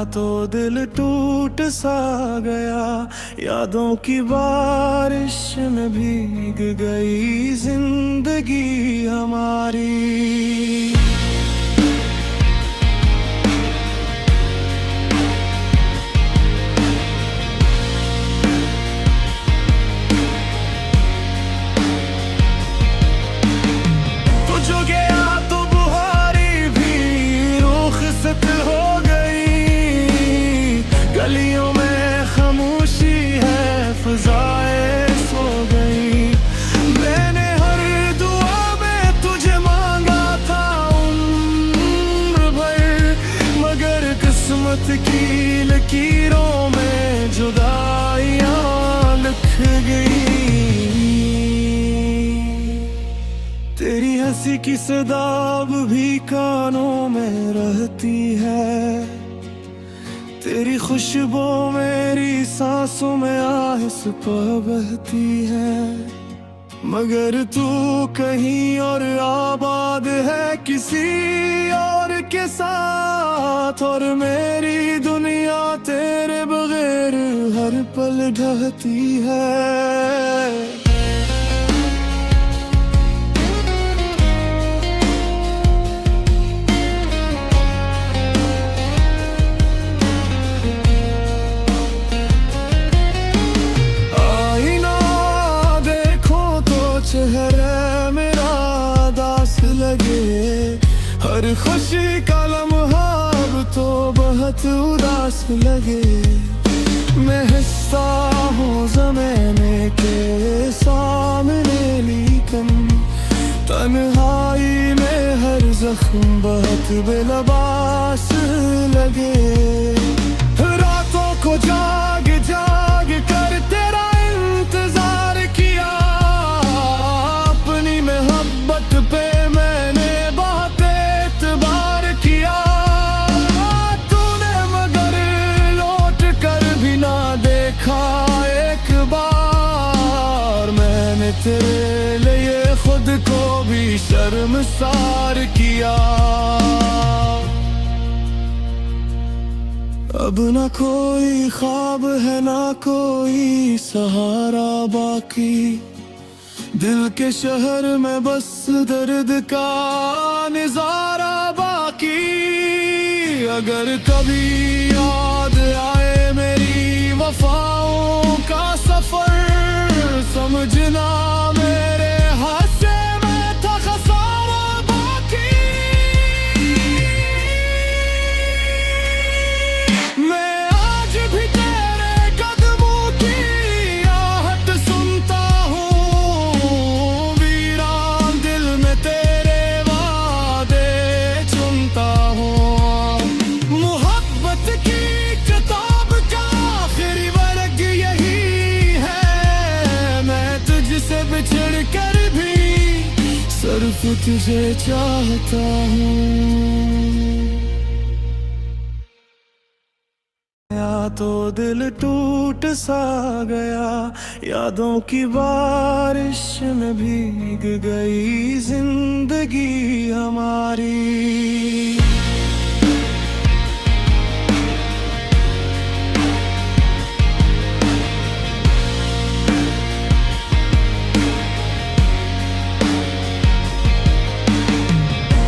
तो दिल टूट सा गया। यादों की बारिश में भीग गई जिंदगी हमारी। गलियों में खामोशी है, फ़ज़ाएं सो गई। मैंने हर दुआ में तुझे मांगा था उम्र भर, मगर किस्मत की लकीरों में जुदाइयाँ लिख गई। तेरी हंसी की सदा अब भी कानों में रहती है, तेरी खुशबू मेरी सांसों में आहिस्ता बहती है। मगर तू कहीं और आबाद है किसी और के साथ, और मेरी दुनिया तेरे बगैर हर पल ढहती है। चेहरे मेरा दास लगे, हर खुशी का लम्हा अब तो बहुत उदास लगे। मैं हिस्सा हूँ ज़माने के सामने, लेकिन तन्हाई में हर जख्म बहुत बेलबास लगे। रातों को जाग जाग कर तेरा इंतजार किया, अपनी मोहब्बत पे मैंने बहुत एतबार किया। तूने मगर लौट कर भी ना देखा एक बार, मैंने तेरे लिए खुद को भी शर्मसार किया। अब ना कोई ख्वाब है ना कोई सहारा बाकी, दिल के शहर में बस दर्द का नजारा बाकी। अगर कभी याद आए मेरी वफाओं का सफर, समझना मेरे हादसे में था खसारा बाकी। मैं आज भी तेरे कदमों की आहट सुनता हूँ, वीरान दिल में तेरे वादे चुनता हूँ। मोहब्बत की किताब का आखिरी वर्ग यही है, मैं तुझसे बिछड़ कर भी सिर्फ तुझे चाहता हूँ। तो दिल टूट सा गया, यादों की बारिश में भीग गई जिंदगी हमारी।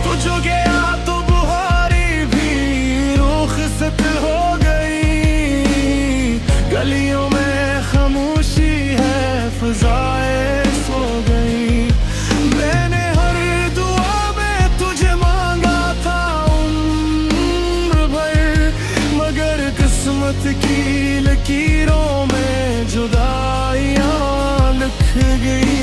तो जो गया तो बुहारी भी रुखसत हो गई। गलियों में खामोशी है, फ़ज़ाएं सो गई। मैंने हर दुआ में तुझे मांगा था उम्र भर, मगर किस्मत की लकीरों में जुदाइयाँ लिख गई।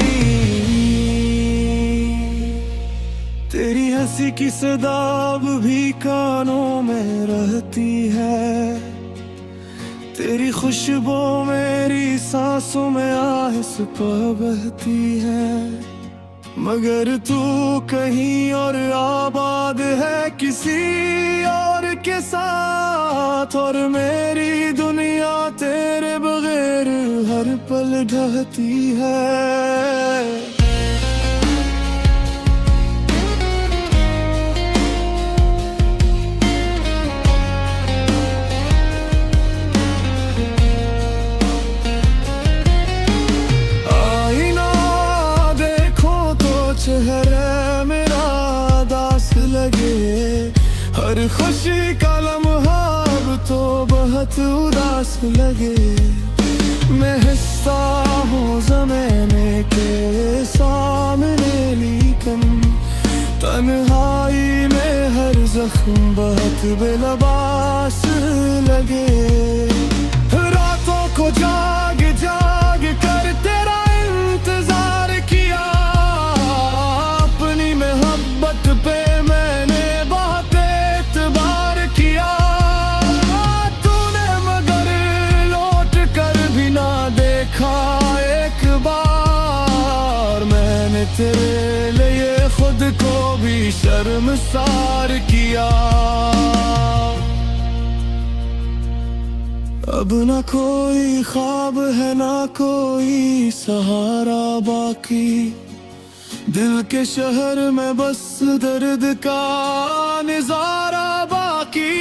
तेरी हंसी की सदा अब भी कानों में रहती है, तेरी खुशबू मेरी सांसों में आहिस्ता बहती है। मगर तू कहीं और आबाद है किसी और के साथ, और मेरी दुनिया तेरे बगैर हर पल ढहती है। बहुत उदास लगे। मैं हिस्सा हूँ ज़माने के सामने, लेकिन तन्हाई में हर जख्म बहुत बेलबास लगे। रातों को जाग जाग कर तेरा इंतजार किया, अपनी मोहब्बत पे मैंने बहुत एतबार किया। तूने मगर लौट कर भी ना देखा एक बार, मैंने तेरे लिए खुद को भी शर्मसार किया। अब ना कोई ख्वाब है ना कोई सहारा बाकी, दिल के शहर में बस दर्द का नजारा बाकी।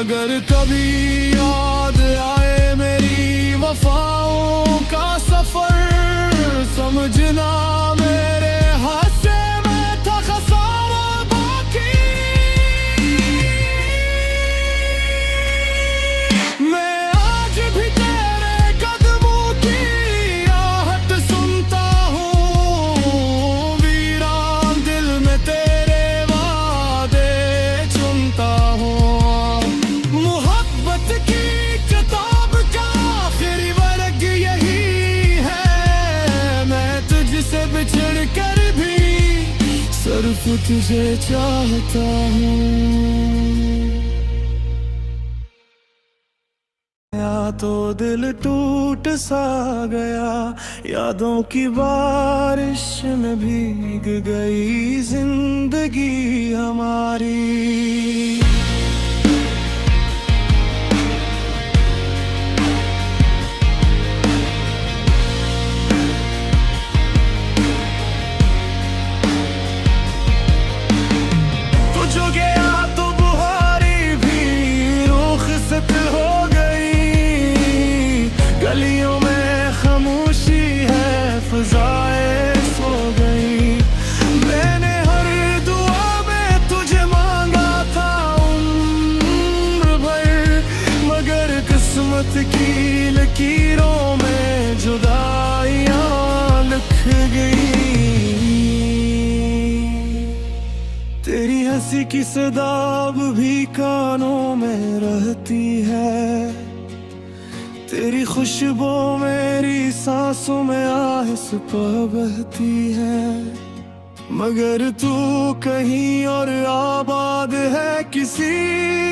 अगर कभी याद आए मेरी वफाओं का सफर, समझना मेरे हाथ में था खसारा बाकी। मैं आज भी तेरे कदमों की आहट सुनता हूँ, वीरान दिल में तेरे वादे चुनता हूँ। मोहब्बत की किताब का आखिरी वर्ग यही है, मैं तुझसे बिछड़ कर भी सिर्फ तुझे चाहता हूँ। या तो दिल टूट सा गया, यादों की बारिश में भीग गई जिंदगी हमारी। तो जो गया तो बुहारी भी रुखसत हो गई, गलियों में खामोशी है फ़ज़ाएं सो गई। मैंने हर दुआ में तुझे मांगा था उम्र भर, मगर किस्मत की लकीरों में जुदाइयाँ लिख गई। तेरी हंसी की सदा अब भी कानों में रहती है, तेरी खुशबू मेरी सांसों में आहिस्ता बहती है। मगर तू कहीं और आबाद है किसी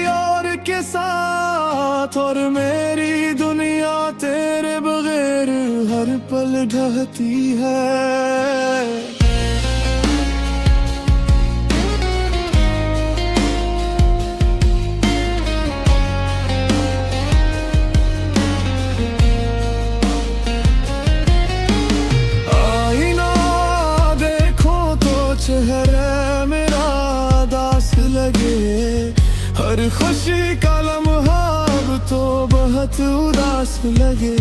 और के साथ, और मेरी दुनिया तेरे बगैर हर पल ढहती है। चेहरे मेरा दास लगे, हर खुशी का लम्हा अब तो बहुत उदास लगे।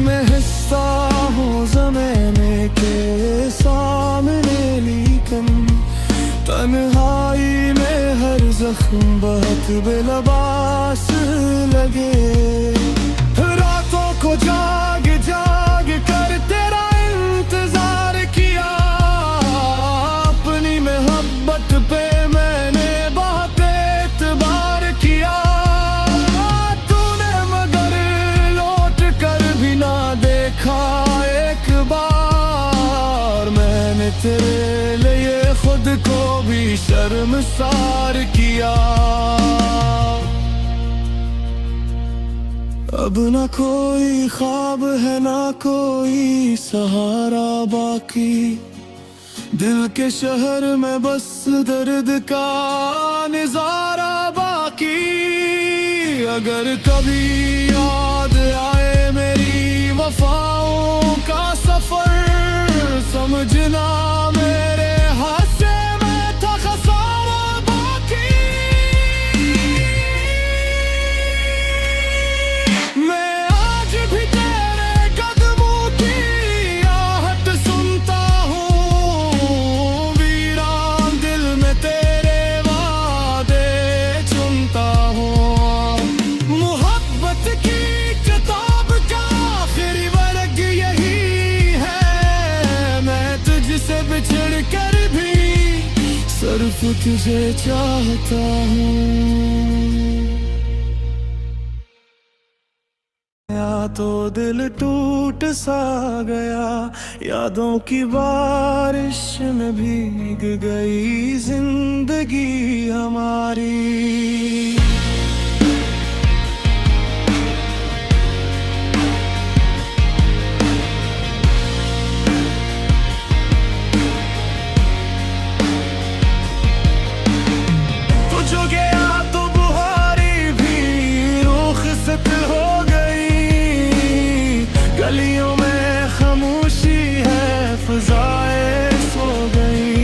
मैं हिस्सा हूँ ज़माने के सामने, लेकिन तन्हाई में हर जख्म बहुत बेलबास लगे। रातों को जाग जाग कर तेरा इंतजार किया, अपनी मोहब्बत पे मैंने बहुत एतबार किया। तूने मगर लौट कर भी ना देखा एक बार, मैंने तेरे लिए खुद को भी शर्मसार किया। अब ना कोई ख्वाब है ना कोई सहारा बाकी, दिल के शहर में बस दर्द का नजारा बाकी। अगर कभी याद आए मेरी वफाओं का सफर, समझना मेरे हाथ में था खसारा बाकी। मैं आज भी तेरे कदमों की आहट सुनता हूँ, वीरान दिल में तेरे वादे चुनता हूँ। सिर्फ तुझे चाहता हूँ। या तो दिल टूट सा गया, यादों की बारिश में भीग गई जिंदगी हमारी। तो जो गया तो बुहारी भी रुखसत हो गई, गलियों में खामोशी है, फिजाएं सो गई।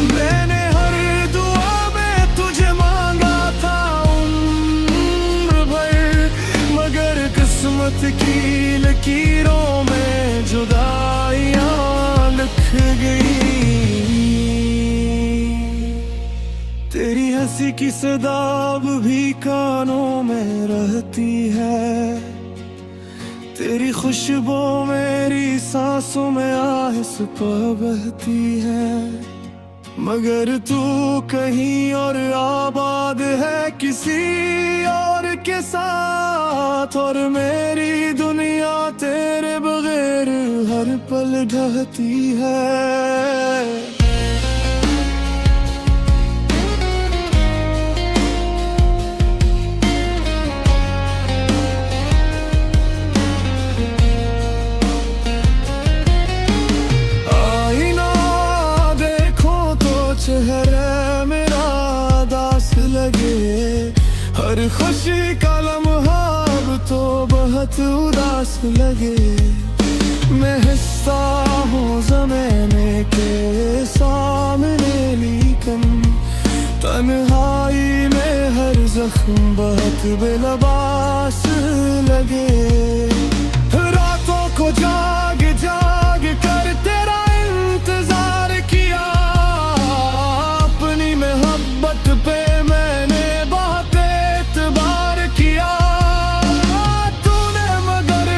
मैंने हर दुआ में तुझे मांगा था उम्र भर, मगर किस्मत की लकीरों में जुदाइयां लिख गई। तेरी हंसी की सदा अब भी कानों में रहती है, तेरी खुशबू मेरी सांसों में आहिस्ता बहती है। मगर तू कहीं और आबाद है किसी और के साथ, और मेरी दुनिया तेरे बगैर हर पल ढहती है। चेहरे मेरा दास लगे, हर खुशी का लम्हा अब तो बहुत उदास लगे। मैं हिस्सा हूँ ज़माने के सामने, लेकिन तन्हाई में हर जख्म बहुत बेलबास लगे। रातों को जाग जाग कर तेरा इंतजार किया, पे मैंने बहुत एतबार किया। तूने मगर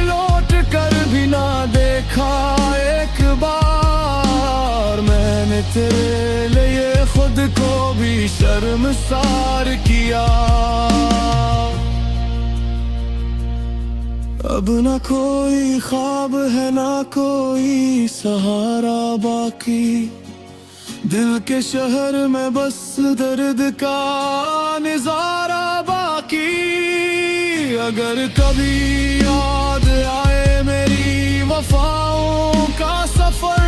लौट कर भी ना देखा एक बार, मैंने तेरे लिए खुद को भी शर्मसार किया। अब ना कोई ख्वाब है ना कोई सहारा बाकी, दिल के शहर में बस दर्द का नजारा बाकी। अगर कभी याद आए मेरी वफाओं का सफर,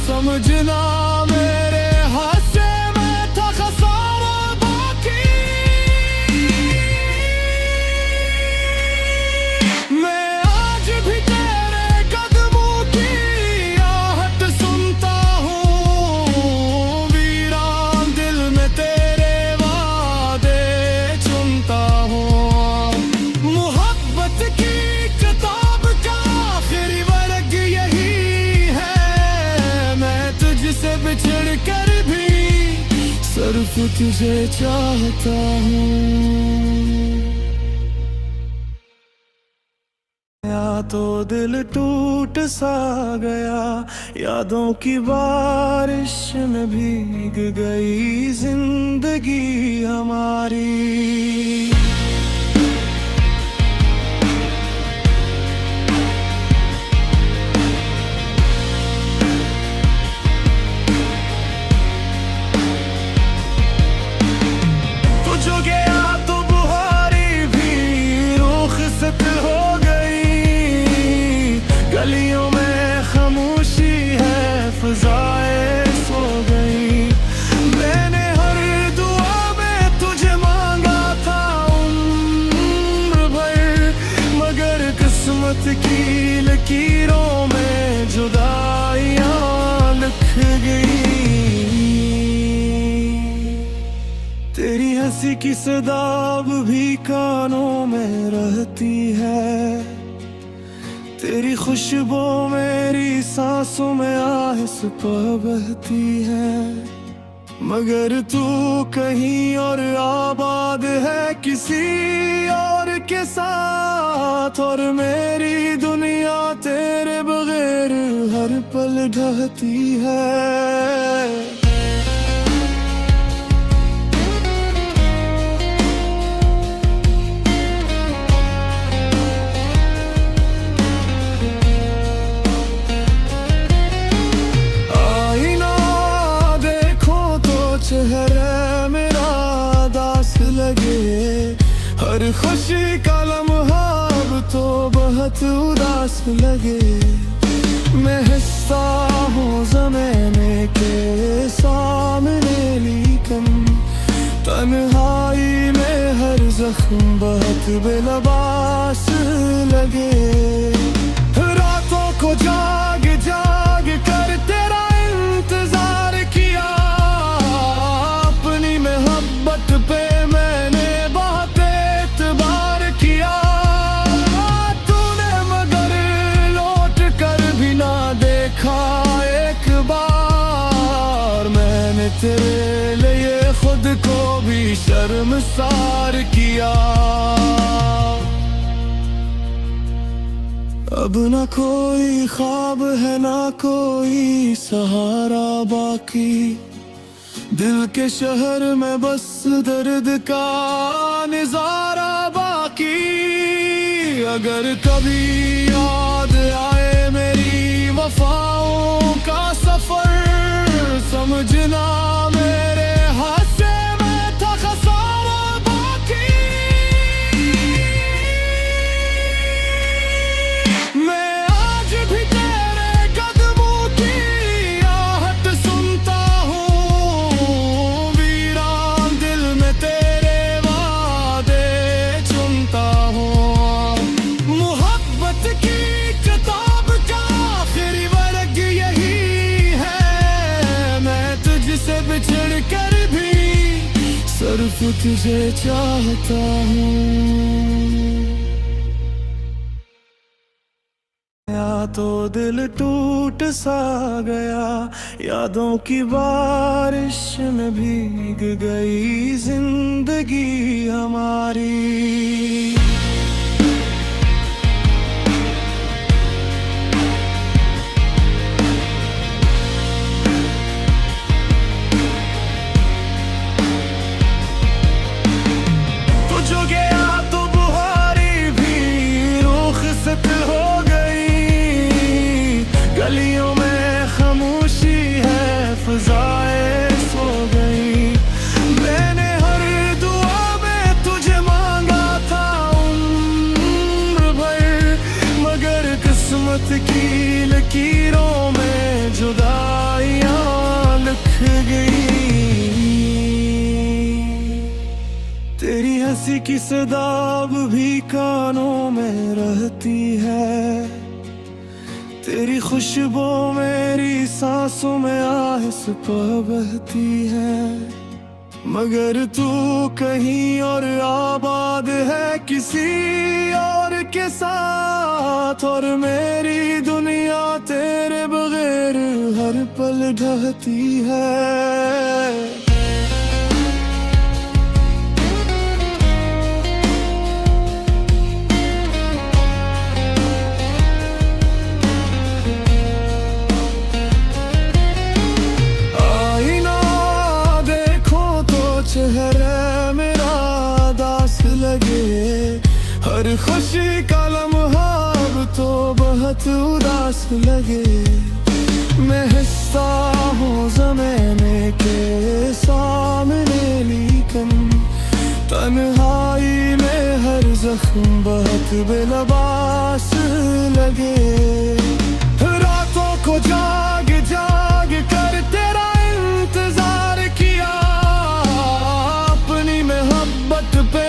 समझना मेरे हाथ में था खसारा बाकी। मैं आज भी तेरे कदमों की आहट सुनता हूँ, वीरान दिल में तेरे वादे चुनता हूँ। मोहब्बत की किताब का आखिरी वर्ग यही है, मैं तुझसे बिछड़ कर भी सिर्फ तुझे चाहता हूँ। या तो दिल टूट सा गया, यादों की बारिश में भीग गई जिंदगी हमारी। तो जो गया तो बुहारी भी रुखसत हो गई, गलियों में खामोशी है, फिजाएं सो गई। मैंने हर दुआ में तुझे मांगा था उम्र भर, मगर किस्मत की लकीरों में जुदाइयां लिख गई। तेरी हंसी की सदा अब भी कानों में रहती है, तेरी खुशबू मेरी सांसों में आहिस्ता बहती है। मगर तू कहीं और आबाद है किसी और के साथ, और मेरी दुनिया तेरे बगैर हर पल ढहती है। हर खुशी का लम्हा अब तो बहुत उदास लगे। मैं हिस्सा हूँ ज़माने के सामने, लेकिन तन्हाई में हर जख्म बहुत बेलबास लगे। रातों को जाग जाग कर तेरा इंतजार किया, अपनी मोहब्बत पे मैंने बहुत एतबार किया। तूने मगर लौट कर भी ना देखा एक बार, मैंने तेरे लिए खुद को भी शर्मसार किया। अब ना कोई ख्वाब है ना कोई सहारा बाकी, दिल के शहर में बस दर्द का नजारा बाकी। अगर कभी याद आए मेरी वफाओं का सफर, समझना मेरे हाथ में था खसारा बाकी। मैं आज भी तेरे कदमों की आहट सुनता हूँ, वीरान दिल में तेरे वादे चुनता हूँ। मोहब्बत की किताब का आखिरी वर्ग यही है, मैं तुझसे बिछड़ कर भी सिर्फ तुझे चाहता हूँ। या तो दिल टूट सा गया, यादों की बारिश में भीग गई जिंदगी हमारी। तो जो गया तो बुहारी भी रुख से तिल हो गई, गलियों में खामोशी है फ़िज़ाएं सो गई। मैंने हर दुआ में तुझे मांगा था उम्र भर, मगर किस्मत की लकीरों में जुदाइयाँ लिख गई। तेरी हंसी की सदा अब भी कानों में रहती है, तेरी खुशबू मेरी सांसों में आहिस्ता बहती है। मगर तू कहीं और आबाद है किसी और के साथ, और मेरी दुनिया तेरे बगैर हर पल ढहती है। चेहरे मेरा दास लगे, हर खुशी का लम्हा अब तो बहुत उदास लगे। मैं हिस्सा हूँ ज़माने के सामने, लेकिन तन्हाई में हर जख्म बहुत बेलबास लगे। रातों को जाग जाग कर तेरा इंतजार किया, अपनी मोहब्बत पे